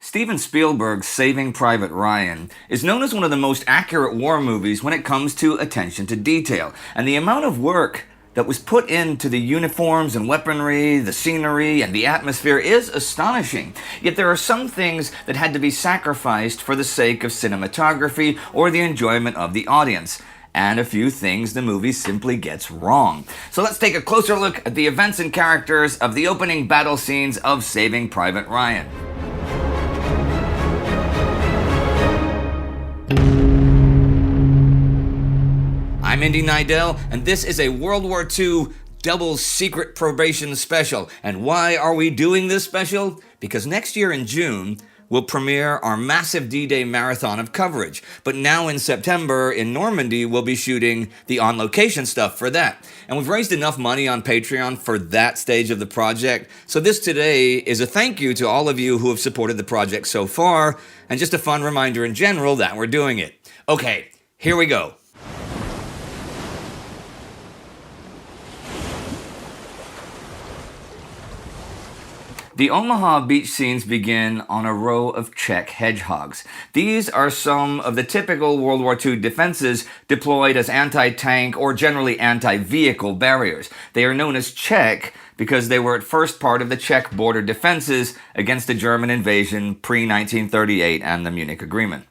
Steven Spielberg's Saving Private Ryan is known as one of the most accurate war movies when it comes to attention to detail, and the amount of work that was put into the uniforms and weaponry, the scenery, and the atmosphere is astonishing. Yet there are some things that had to be sacrificed for the sake of cinematography or the enjoyment of the audience, and a few things the movie simply gets wrong. So let's take a closer look at the events and characters of the opening battle scenes of Saving Private Ryan. I'm Indy Neidell, and this is a World War II double secret probation special. And why are we doing this special? Because next year in June, we'll premiere our massive D-Day marathon of coverage. But now in September, in Normandy, we'll be shooting the on-location stuff for that. And we've raised enough money on Patreon for that stage of the project. So this today is a thank you to all of you who have supported the project so far, and just a fun reminder in general that we're doing it. Okay, here we go. The Omaha beach scenes begin on a row of Czech hedgehogs. These are some of the typical World War II defenses deployed as anti-tank or generally anti-vehicle barriers. They are known as Czech because they were at first part of the Czech border defenses against the German invasion pre-1938 and the Munich Agreement.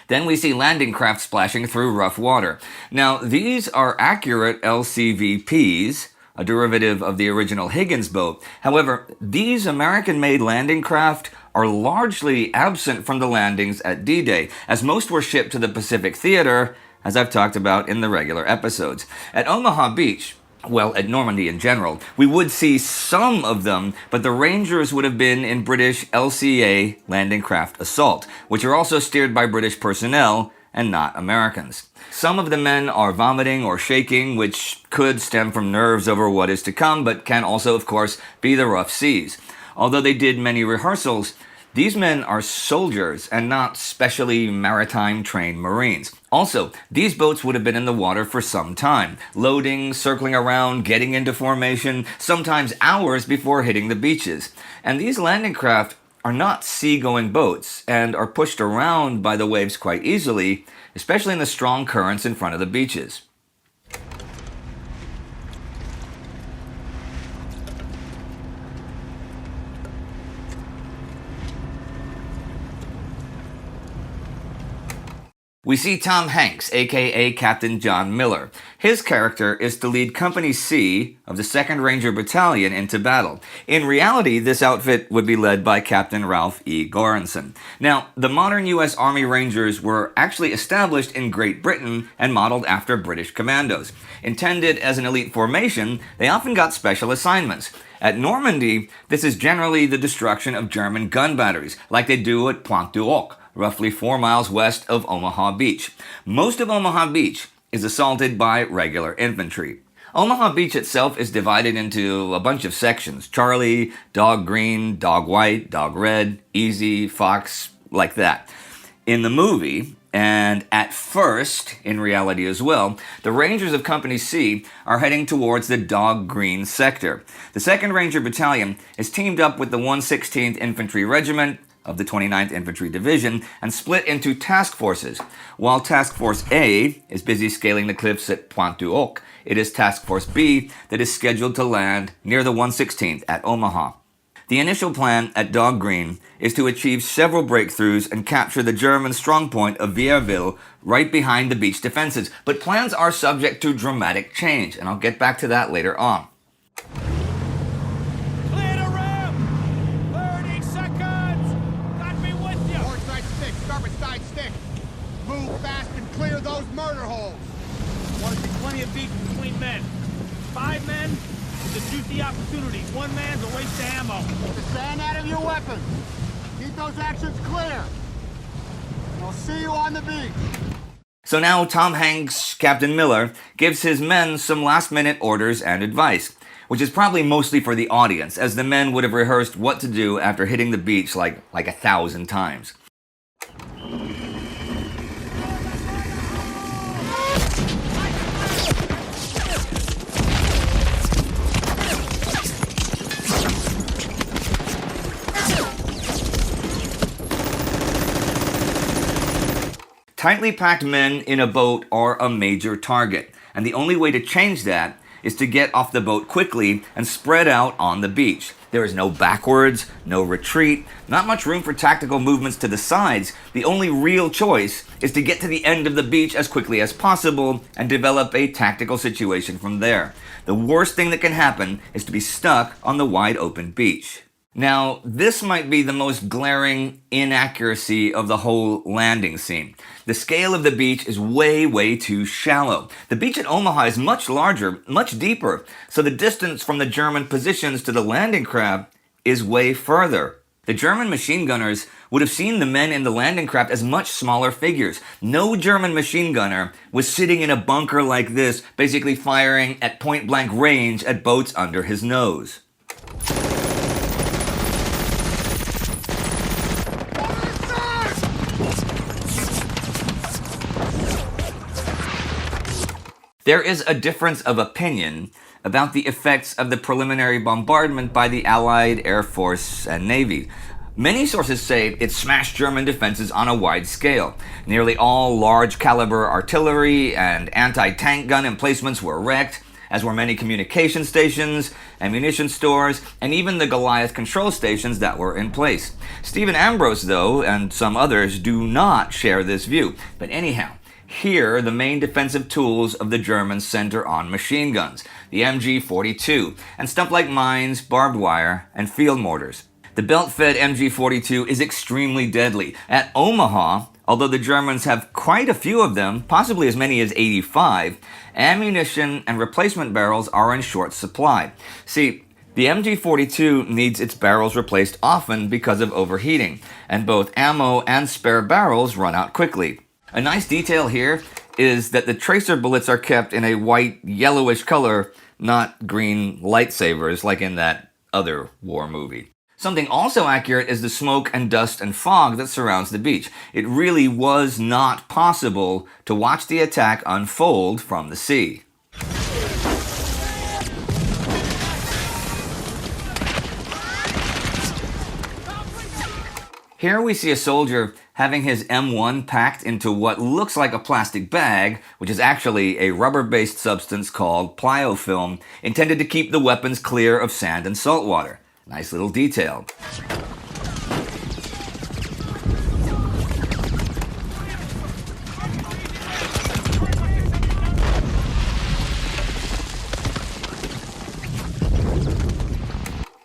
Then we see landing craft splashing through rough water. Now, these are accurate LCVPs, a derivative of the original Higgins boat. However, these American-made landing craft are largely absent from the landings at D-Day, as most were shipped to the Pacific Theater, as I've talked about in the regular episodes. At Omaha Beach, well, at Normandy in general, we would see some of them, but the Rangers would have been in British LCA landing craft assault, which are also steered by British personnel and not Americans. Some of the men are vomiting or shaking, which could stem from nerves over what is to come, but can also, of course, be the rough seas. Although they did many rehearsals, these men are soldiers and not specially maritime trained Marines. Also, these boats would have been in the water for some time, loading, circling around, getting into formation, sometimes hours before hitting the beaches. And these landing craft are not sea-going boats and are pushed around by the waves quite easily, especially in the strong currents in front of the beaches. We see Tom Hanks, aka Captain John Miller. His character is to lead Company C of the 2nd Ranger Battalion into battle. In reality, this outfit would be led by Captain Ralph E. Goranson. Now, the modern U.S. Army Rangers were actually established in Great Britain and modeled after British commandos. Intended as an elite formation, they often got special assignments. At Normandy, this is generally the destruction of German gun batteries, like they do at Pointe du Hoc, roughly 4 miles west of Omaha Beach. Most of Omaha Beach is assaulted by regular infantry. Omaha Beach itself is divided into a bunch of sections: Charlie, Dog Green, Dog White, Dog Red, Easy, Fox, like that. In the movie, and at first, in reality as well, the Rangers of Company C are heading towards the Dog Green sector. The 2nd Ranger Battalion is teamed up with the 116th Infantry Regiment of the 29th Infantry Division and split into task forces. While Task Force A is busy scaling the cliffs at Pointe du Hoc, it is Task Force B that is scheduled to land near the 116th at Omaha. The initial plan at Dog Green is to achieve several breakthroughs and capture the German strongpoint of Vierville right behind the beach defenses, but plans are subject to dramatic change, and I'll get back to that later on. Clear those murder holes. Want to see plenty of beach between men. 5 men is a juicy opportunity. 1 man's a waste of ammo. Get the sand out of your weapons. Keep those actions clear. I'll see you on the beach. So now Tom Hanks, Captain Miller, gives his men some last-minute orders and advice, which is probably mostly for the audience, as the men would have rehearsed what to do after hitting the beach like 1,000 times. Tightly packed men in a boat are a major target, and the only way to change that is to get off the boat quickly and spread out on the beach. There is no backwards, no retreat, not much room for tactical movements to the sides. The only real choice is to get to the end of the beach as quickly as possible and develop a tactical situation from there. The worst thing that can happen is to be stuck on the wide open beach. Now, this might be the most glaring inaccuracy of the whole landing scene. The scale of the beach is way too shallow. The beach at Omaha is much larger, much deeper, so the distance from the German positions to the landing craft is way further. The German machine gunners would have seen the men in the landing craft as much smaller figures. No German machine gunner was sitting in a bunker like this, basically firing at point-blank range at boats under his nose. There is a difference of opinion about the effects of the preliminary bombardment by the Allied Air Force and Navy. Many sources say it smashed German defenses on a wide scale. Nearly all large caliber artillery and anti-tank gun emplacements were wrecked, as were many communication stations, ammunition stores, and even the Goliath control stations that were in place. Stephen Ambrose, though, and some others do not share this view. But anyhow, here, the main defensive tools of the Germans center on machine guns, the MG42, and stuff like mines, barbed wire, and field mortars. The belt-fed MG42 is extremely deadly. At Omaha, although the Germans have quite a few of them, possibly as many as 85, ammunition and replacement barrels are in short supply. See, the MG42 needs its barrels replaced often because of overheating, and both ammo and spare barrels run out quickly. A nice detail here is that the tracer bullets are kept in a white, yellowish color, not green lightsabers like in that other war movie. Something also accurate is the smoke and dust and fog that surrounds the beach. It really was not possible to watch the attack unfold from the sea. Here we see a soldier having his M1 packed into what looks like a plastic bag, which is actually a rubber-based substance called plyofilm, intended to keep the weapons clear of sand and salt water. Nice little detail.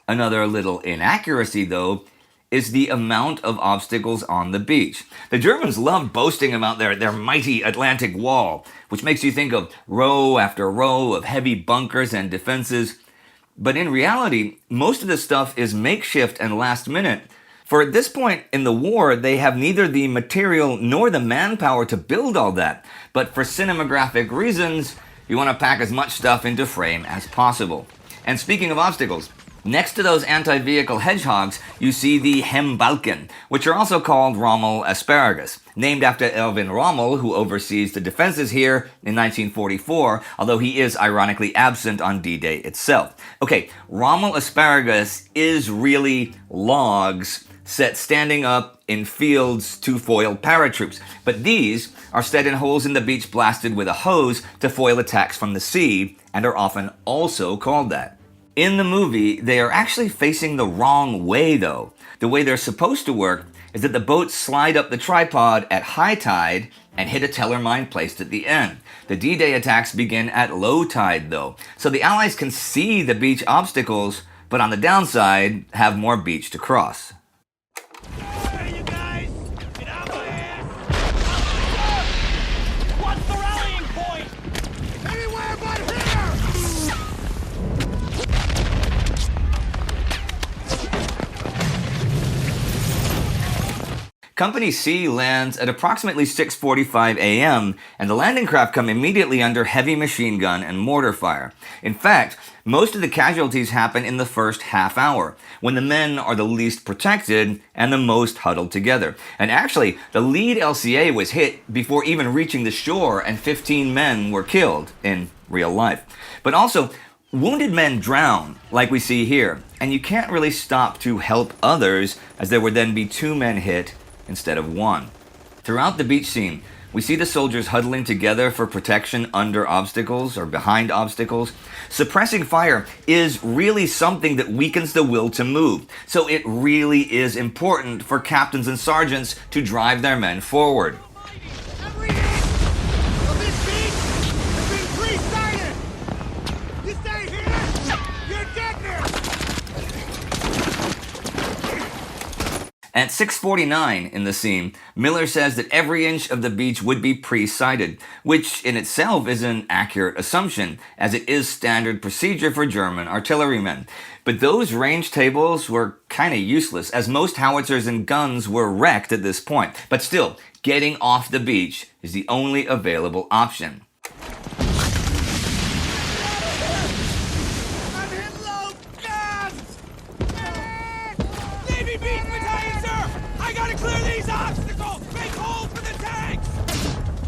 Another little inaccuracy, though, is the amount of obstacles on the beach. The Germans love boasting about their mighty Atlantic wall, which makes you think of row after row of heavy bunkers and defenses. But in reality, most of this stuff is makeshift and last minute. For at this point in the war, they have neither the material nor the manpower to build all that. But for cinematographic reasons, you want to pack as much stuff into frame as possible. And speaking of obstacles, next to those anti-vehicle hedgehogs, you see the Hembalken, which are also called Rommel asparagus, named after Erwin Rommel, who oversees the defenses here in 1944, although he is ironically absent on D-Day itself. Okay, Rommel asparagus is really logs set standing up in fields to foil paratroops, but these are set in holes in the beach blasted with a hose to foil attacks from the sea, and are often also called that. In the movie, they are actually facing the wrong way, though. The way they're supposed to work is that the boats slide up the tripod at high tide and hit a teller mine placed at the end. The D-Day attacks begin at low tide, though, so the Allies can see the beach obstacles, but on the downside, have more beach to cross. Hey, you guys! Get out there! What's the rallying point? Anywhere but here! Company C lands at approximately 6:45 a.m., and the landing craft come immediately under heavy machine gun and mortar fire. In fact, most of the casualties happen in the first half hour, when the men are the least protected and the most huddled together. And actually, the lead LCA was hit before even reaching the shore, and 15 men were killed in real life. But also, wounded men drown, like we see here, and you can't really stop to help others, as there would then be 2 men hit instead of 1. Throughout the beach scene, We see the soldiers huddling together for protection under obstacles or behind obstacles. Suppressing fire is really something that weakens the will to move, so it really is important for captains and sergeants to drive their men forward. Every inch of this beach has been pre-sighted. You stay here, you're dead now. At 6:49 in the scene, Miller says that every inch of the beach would be pre-sighted, which in itself is an accurate assumption, as it is standard procedure for German artillerymen. But those range tables were kinda useless, as most howitzers and guns were wrecked at this point. But still, getting off the beach is the only available option. I'm hit low. Guns! Navy Beach Battalion, sir! I gotta clear these obstacles! Make holes for the tanks!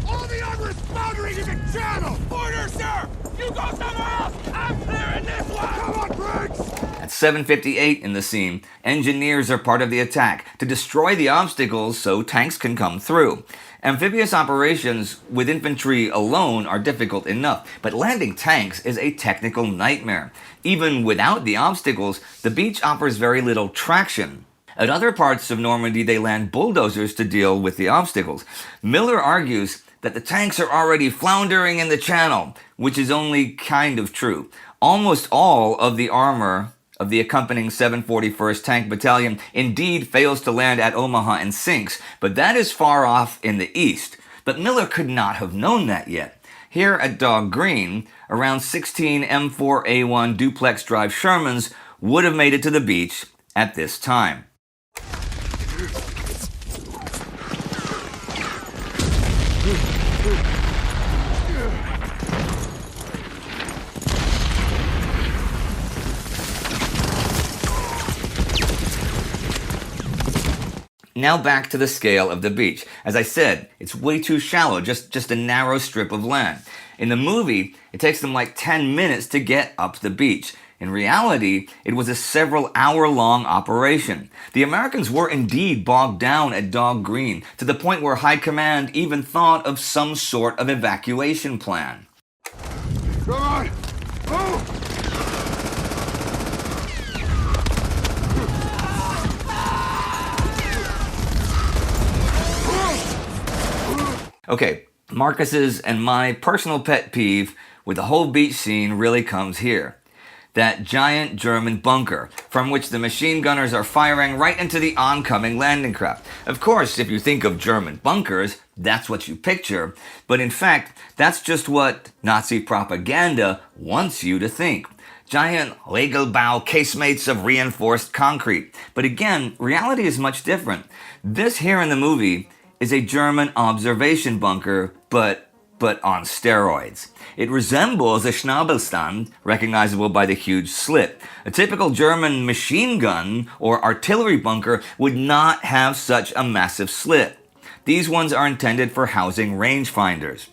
All the others foundering in the channel! Order, sir! You go somewhere else! I'm clearing this one! Come on, Briggs! At 7:58 in the scene, engineers are part of the attack to destroy the obstacles so tanks can come through. Amphibious operations with infantry alone are difficult enough, but landing tanks is a technical nightmare. Even without the obstacles, the beach offers very little traction. At other parts of Normandy, they land bulldozers to deal with the obstacles. Miller argues that the tanks are already floundering in the channel, which is only kind of true. Almost all of the armor of the accompanying 741st Tank Battalion indeed fails to land at Omaha and sinks, but that is far off in the east. But Miller could not have known that yet. Here at Dog Green, around 16 M4A1 duplex drive Shermans would have made it to the beach at this time. Now back to the scale of the beach. As I said, it's way too shallow, just a narrow strip of land. In the movie, it takes them like 10 minutes to get up the beach. In reality, it was a several hour-long operation. The Americans were indeed bogged down at Dog Green, to the point where High Command even thought of some sort of evacuation plan. Come on! Move! Okay, Marcus's and my personal pet peeve with the whole beach scene really comes here. That giant German bunker, from which the machine gunners are firing right into the oncoming landing craft. Of course, if you think of German bunkers, that's what you picture, but in fact, that's just what Nazi propaganda wants you to think. Giant Regelbau casemates of reinforced concrete. But again, reality is much different. This here in the movie is a German observation bunker, but on steroids. It resembles a Schnabelstand, recognizable by the huge slit. A typical German machine gun or artillery bunker would not have such a massive slit. These ones are intended for housing rangefinders.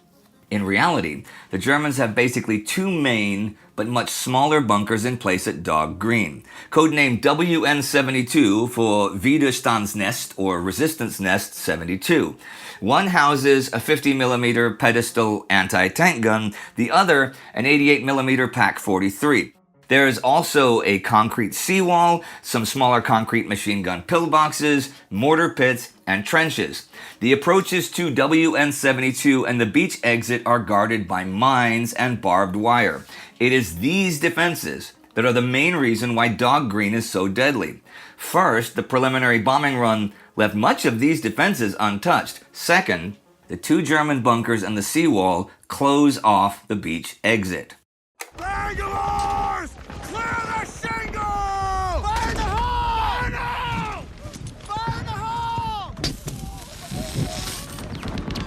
In reality, the Germans have basically two main but much smaller bunkers in place at Dog Green, codenamed WN-72 for Widerstandsnest or Resistance Nest 72. One houses a 50mm pedestal anti-tank gun, the other an 88mm PaK-43. There is also a concrete seawall, some smaller concrete machine gun pillboxes, mortar pits, and trenches. The approaches to WN-72 and the beach exit are guarded by mines and barbed wire. It is these defenses that are the main reason why Dog Green is so deadly. First, the preliminary bombing run left much of these defenses untouched. Second, the two German bunkers and the seawall close off the beach exit. Bangalores! Clear the shingle! Fire in the hole! Fire now! Fire in the hole!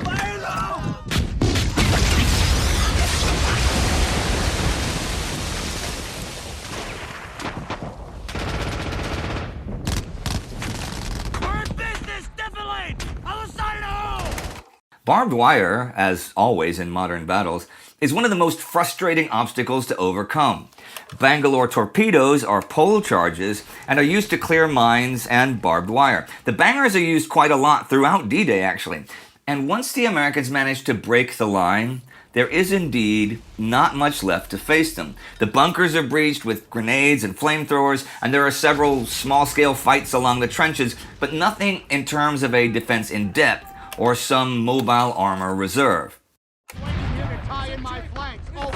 Fire now! We're in business! Defilade! Other side of the hole! Barbed wire, as always in modern battles, is one of the most frustrating obstacles to overcome. Bangalore torpedoes are pole charges and are used to clear mines and barbed wire. The bangers are used quite a lot throughout D-Day, actually. And once the Americans managed to break the line, there is indeed not much left to face them. The bunkers are breached with grenades and flamethrowers, and there are several small-scale fights along the trenches, but nothing in terms of a defense in depth or some mobile armor reserve. Tie in my flanks. What?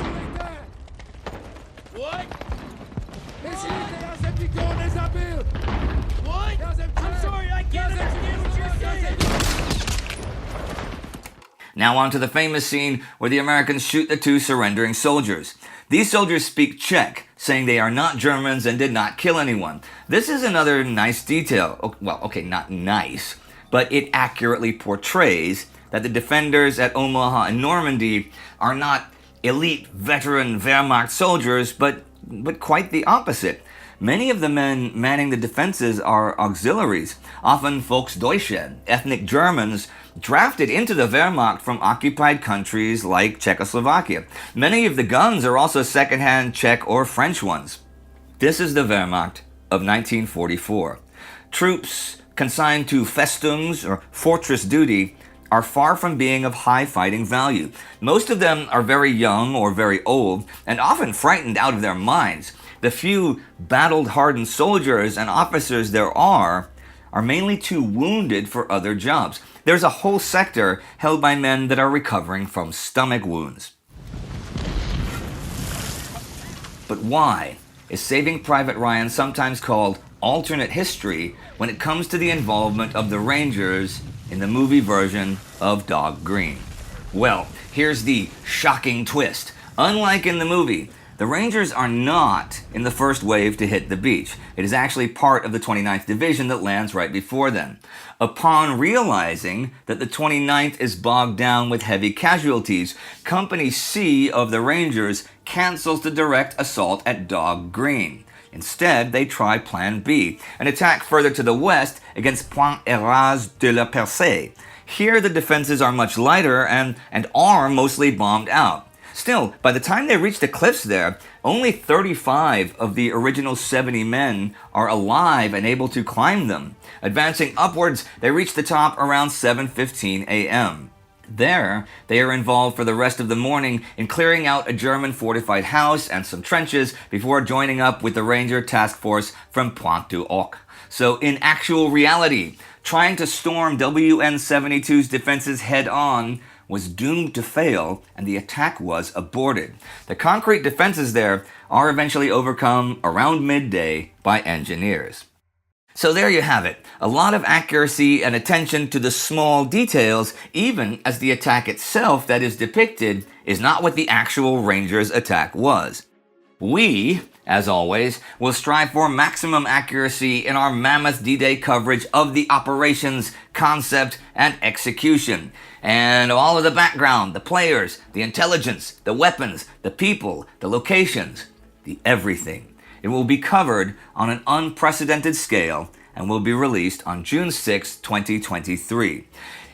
What? I'm sorry, I can't understand what you're saying. Now on to the famous scene where the Americans shoot the two surrendering soldiers. These soldiers speak Czech, saying they are not Germans and did not kill anyone. This is another nice detail. Well, okay, not nice, but it accurately portrays that the defenders at Omaha and Normandy are not elite veteran Wehrmacht soldiers, but quite the opposite. Many of the men manning the defenses are auxiliaries, often Volksdeutsche, ethnic Germans, drafted into the Wehrmacht from occupied countries like Czechoslovakia. Many of the guns are also second-hand Czech or French ones. This is the Wehrmacht of 1944. Troops consigned to Festungs's or fortress duty are far from being of high fighting value. Most of them are very young or very old, and often frightened out of their minds. The few battle-hardened soldiers and officers there are mainly too wounded for other jobs. There's a whole sector held by men that are recovering from stomach wounds. But why is Saving Private Ryan sometimes called alternate history when it comes to the involvement of the Rangers in the movie version of Dog Green? Well, here's the shocking twist. Unlike in the movie, the Rangers are not in the first wave to hit the beach. It is actually part of the 29th Division that lands right before them. Upon realizing that the 29th is bogged down with heavy casualties, Company C of the Rangers cancels the direct assault at Dog Green. Instead, they try Plan B, an attack further to the west against Point Erraz de la Percée. Here, the defenses are much lighter and are mostly bombed out. Still, by the time they reach the cliffs there, only 35 of the original 70 men are alive and able to climb them. Advancing upwards, they reach the top around 7:15 a.m. There, they are involved for the rest of the morning in clearing out a German fortified house and some trenches before joining up with the Ranger Task Force from Pointe du Hoc. So in actual reality, trying to storm WN-72's defenses head-on was doomed to fail, and the attack was aborted. The concrete defenses there are eventually overcome around midday by engineers. So there you have it. A lot of accuracy and attention to the small details, even as the attack itself that is depicted is not what the actual Rangers' attack was. We, as always, will strive for maximum accuracy in our mammoth D-Day coverage of the operations, concept, and execution. And all of the background, the players, the intelligence, the weapons, the people, the locations, the everything. It will be covered on an unprecedented scale and will be released on June 6, 2023.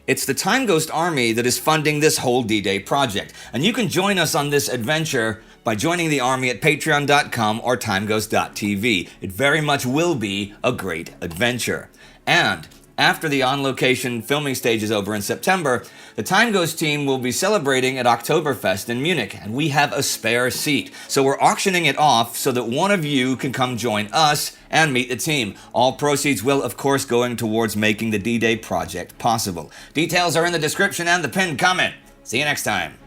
It's the Time Ghost Army that is funding this whole D-Day project, and you can join us on this adventure by joining the Army at patreon.com or timeghost.tv. It very much will be a great adventure. And after the on-location filming stage is over in September, the Time Ghost team will be celebrating at Oktoberfest in Munich, and we have a spare seat. So we're auctioning it off so that one of you can come join us and meet the team. All proceeds will, of course, going towards making the D-Day project possible. Details are in the description and the pinned comment. See you next time.